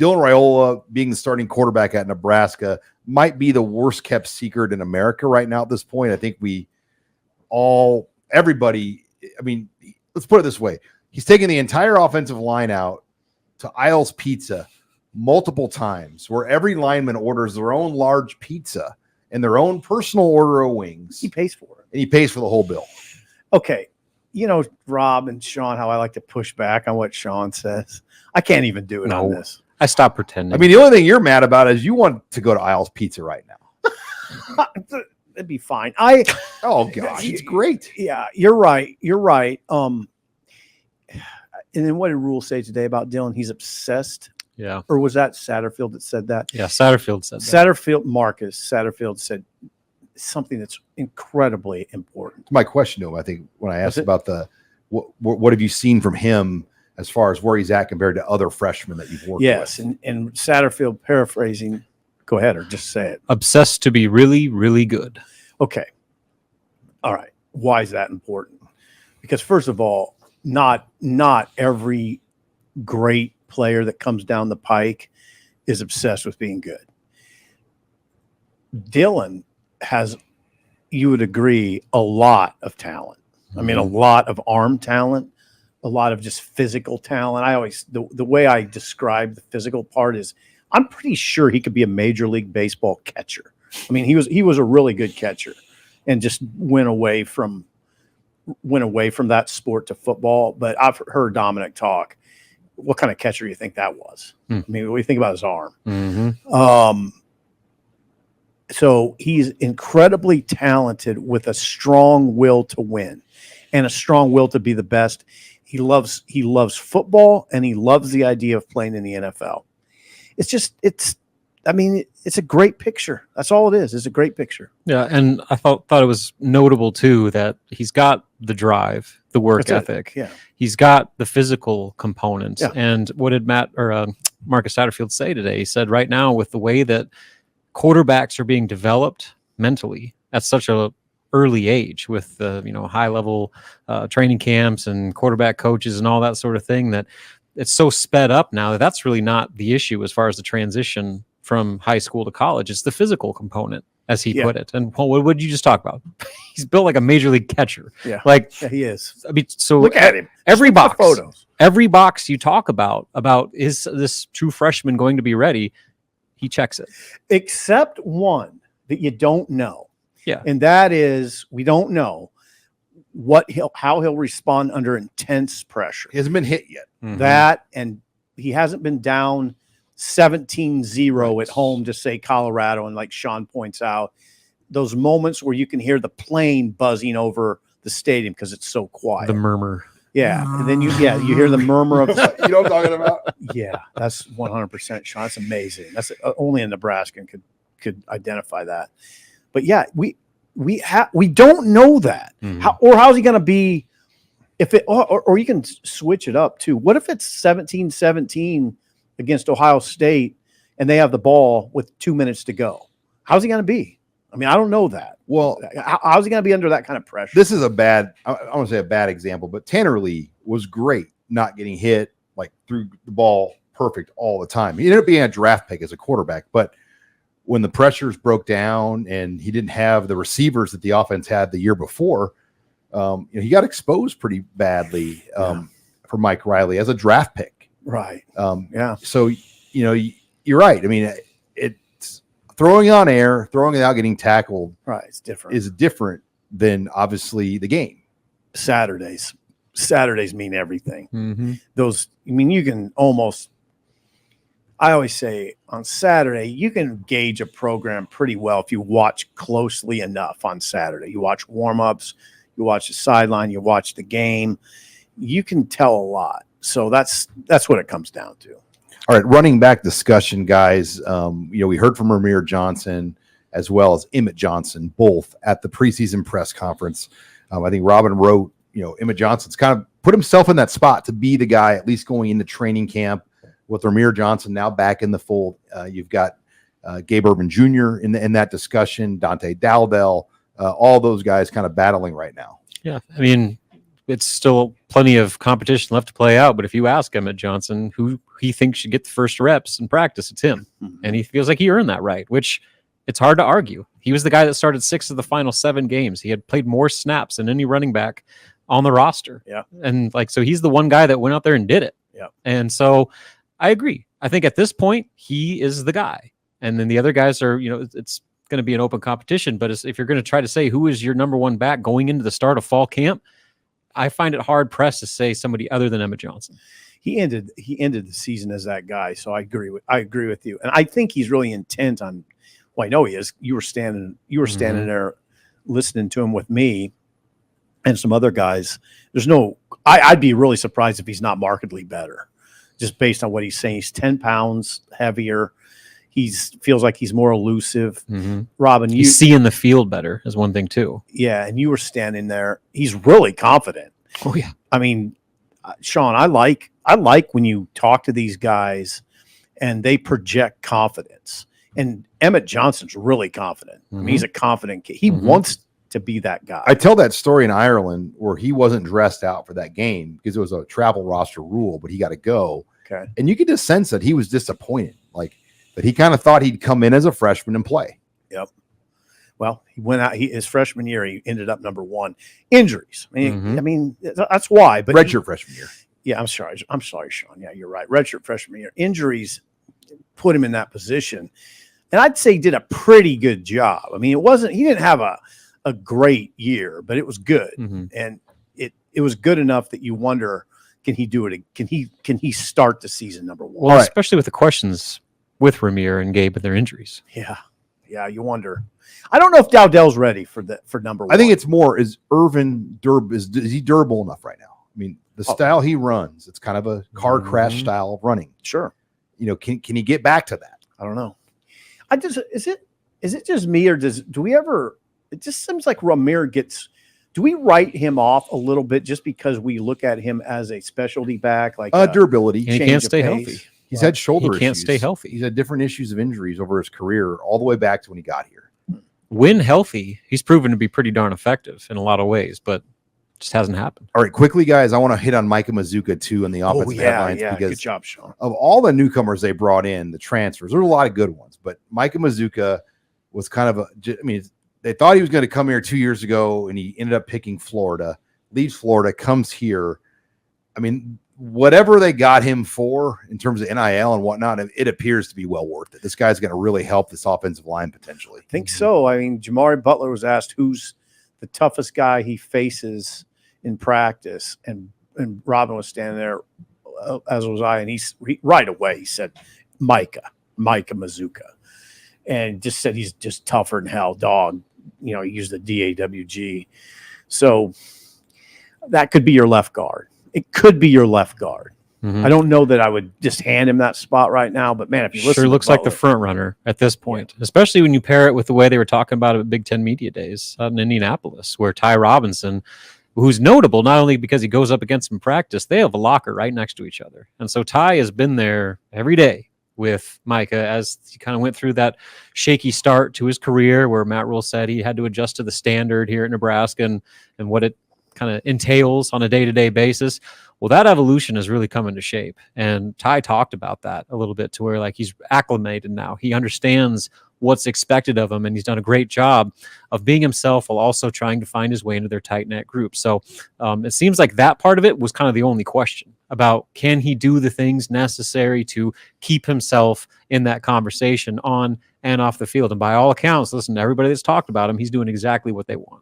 Dylan Raiola being the starting quarterback at Nebraska might be the worst kept secret in America right now at this point. I think everybody, I mean, let's put it this way. He's taken the entire offensive line out to Isles Pizza multiple times, where every lineman orders their own large pizza and their own personal order of wings. He pays for it. And he pays for the whole bill. Okay. You know, Rob and Sean, how I like to push back on what Sean says. I can't even do it on this. I stopped pretending. I mean, the only thing you're mad about is you want to go to Isles Pizza right now. It'd be fine. Oh gosh, it's great. Yeah, you're right. You're right. And then what did Rule say today about Dylan? He's obsessed. Yeah. Or was that Satterfield that said that? Yeah, Satterfield said that. Satterfield said something that's incredibly important. My question, though, I think when I asked about what have you seen from him as far as where he's at compared to other freshmen that you've worked with? Yes, and Satterfield paraphrasing. Go ahead or just say it. Obsessed to be really, really good. Okay. All right. Why is that important? Because first of all, not every great player that comes down the pike is obsessed with being good. Dylan has, you would agree, a lot of talent. I mean, a lot of arm talent, a lot of just physical talent. I always, the way I describe the physical part is I'm pretty sure he could be a Major League Baseball catcher. I mean, he was a really good catcher and just went away from that sport to football. But I've heard Dominic talk. What kind of catcher do you think that was? I mean, what do you think about his arm? Mm-hmm. So he's incredibly talented with a strong will to win and a strong will to be the best. He loves football, and he loves the idea of playing in the NFL. It's a great picture. That's all it is. It's a great picture. Yeah, and I thought it was notable too that he's got the drive, the work ethic. Yeah. He's got the physical component. Yeah. And what did Marcus Satterfield say today? He said right now, with the way that quarterbacks are being developed mentally at such a early age, with the high level training camps and quarterback coaches and all that sort of thing, that it's so sped up now that's really not the issue as far as the transition from high school to college. It's the physical component, as he put it. And what did you just talk about? He's built like a major league catcher. Yeah, he is. I mean, so look at him. Every box, photos. Every box you talk about is this true freshman going to be ready? He checks it, except one that you don't know. Yeah, and that is we don't know how he'll respond under intense pressure. He hasn't been hit yet. Mm-hmm. That, and he hasn't been down 17-0 at home to say Colorado. And like Sean points out, those moments where you can hear the plane buzzing over the stadium because it's so quiet. The murmur. Yeah. And then you hear the murmur of you know what I'm talking about? Yeah, that's 100% Sean. That's amazing. That's only a Nebraskan could identify that. But yeah, we don't know that. Mm-hmm. How's he going to be if it or you can switch it up too. What if it's 17-17 against Ohio State and they have the ball with 2 minutes to go? How's he going to be? I mean, I don't know that. Well, how's he going to be under that kind of pressure? This is I want to say a bad example, but Tanner Lee was great not getting hit, like threw the ball perfect all the time. He ended up being a draft pick as a quarterback, but when the pressures broke down and he didn't have the receivers that the offense had the year before, he got exposed pretty badly for Mike Riley as a draft pick. Right. So, you're right. I mean, it's throwing on air, throwing without getting tackled. Right. It's different. Is different than obviously the game. Saturdays mean everything. Mm-hmm. You can almost, I always say on Saturday, you can gauge a program pretty well if you watch closely enough on Saturday. You watch warm-ups, you watch the sideline, you watch the game. You can tell a lot. So that's what it comes down to. All right, running back discussion, guys. We heard from Ramir Johnson as well as Emmett Johnson, both at the preseason press conference. I think Robin wrote, Emmett Johnson's kind of put himself in that spot to be the guy, at least going into training camp. With Ramir Johnson now back in the fold, you've got Gabe Urban Jr. in that discussion, Dante Dowdell, all those guys kind of battling right now. Yeah, I mean, it's still plenty of competition left to play out. But if you ask Emmett Johnson who he thinks should get the first reps in practice, it's him. And he feels like he earned that right, which it's hard to argue. He was the guy that started 6 of the final 7 games. He had played more snaps than any running back on the roster. Yeah. And like, so he's the one guy that went out there and did it. Yeah. And so I agree. I think at this point, he is the guy. And then the other guys are, it's going to be an open competition. But if you're going to try to say who is your number one back going into the start of fall camp, I find it hard pressed to say somebody other than Emmett Johnson. He ended the season as that guy. So I agree with you. And I think he's really intent on, well, I know he is. You were standing there listening to him with me and some other guys. I'd be really surprised if he's not markedly better, just based on what he's saying. He's 10 pounds heavier. Feels like he's more elusive. Robin, he's seeing the field better is one thing too. Yeah, and you were standing there. He's really confident. Oh yeah. I mean, Sean, I like when you talk to these guys and they project confidence. And Emmett Johnson's really confident. I mean, he's a confident kid. He wants to be that guy. I tell that story in Ireland where he wasn't dressed out for that game because it was a travel roster rule, but he got to go. Okay. And you could just sense that he was disappointed. But he kind of thought he'd come in as a freshman and play. Yep. Well, he went out. His freshman year, he ended up number 1. Injuries. I mean, that's why. But redshirt freshman year. Yeah, I'm sorry, Sean. Yeah, you're right. Redshirt freshman year. Injuries put him in that position, and I'd say he did a pretty good job. I mean, he didn't have a great year, but it was good, and it was good enough that you wonder, can he do it? Can he start the season number 1? Well, especially with the questions with Ramir and Gabe and their injuries. Yeah, you wonder. I don't know if Dowdell's ready for number 1. I think it's more, is Irvin durable? Is he durable enough right now? I mean, the style he runs, it's kind of a car crash style of running. Sure. Can he get back to that? I don't know. Is it just me, or it just seems like Ramir do we write him off a little bit just because we look at him as a specialty back, like durability? And he can't stay healthy. He's had shoulder issues. He can't stay healthy. He's had different issues of injuries over his career, all the way back to when he got here. When healthy, he's proven to be pretty darn effective in a lot of ways, but just hasn't happened. All right, quickly, guys, I want to hit on Micah Mazuka too in the offensive headlines because good job, Sean. Of all the newcomers they brought in, the transfers, there were a lot of good ones, but Micah Mazuka was kind of they thought he was going to come here 2 years ago, and he ended up picking Florida, leaves Florida, comes here. I mean, whatever they got him for in terms of NIL and whatnot, it appears to be well worth it. This guy's going to really help this offensive line potentially. I think so. I mean, Jamari Butler was asked who's the toughest guy he faces in practice, and Robin was standing there, as was I, and he right away he said Micah Mazuka, and just said he's just tougher than hell, dog. He used the DAWG. So that could be your left guard. It could be your left guard. I don't know that I would just hand him that spot right now, but man, if you listen, sure looks like the front runner at this point, especially when you pair it with the way they were talking about it at Big Ten Media Days out in Indianapolis, where Ty Robinson, who's notable not only because he goes up against him in practice, they have a locker right next to each other. And so Ty has been there every day with Micah as he kind of went through that shaky start to his career where Matt Rule said he had to adjust to the standard here at Nebraska and what it kind of entails on a day-to-day basis. Well, that evolution has really come into shape. And Ty talked about that a little bit to where like he's acclimated now. He understands what's expected of him, and he's done a great job of being himself while also trying to find his way into their tight-knit group. So it seems like that part of it was kind of the only question about can he do the things necessary to keep himself in that conversation on and off the field. And by all accounts, listen, everybody that's talked about him, he's doing exactly what they want.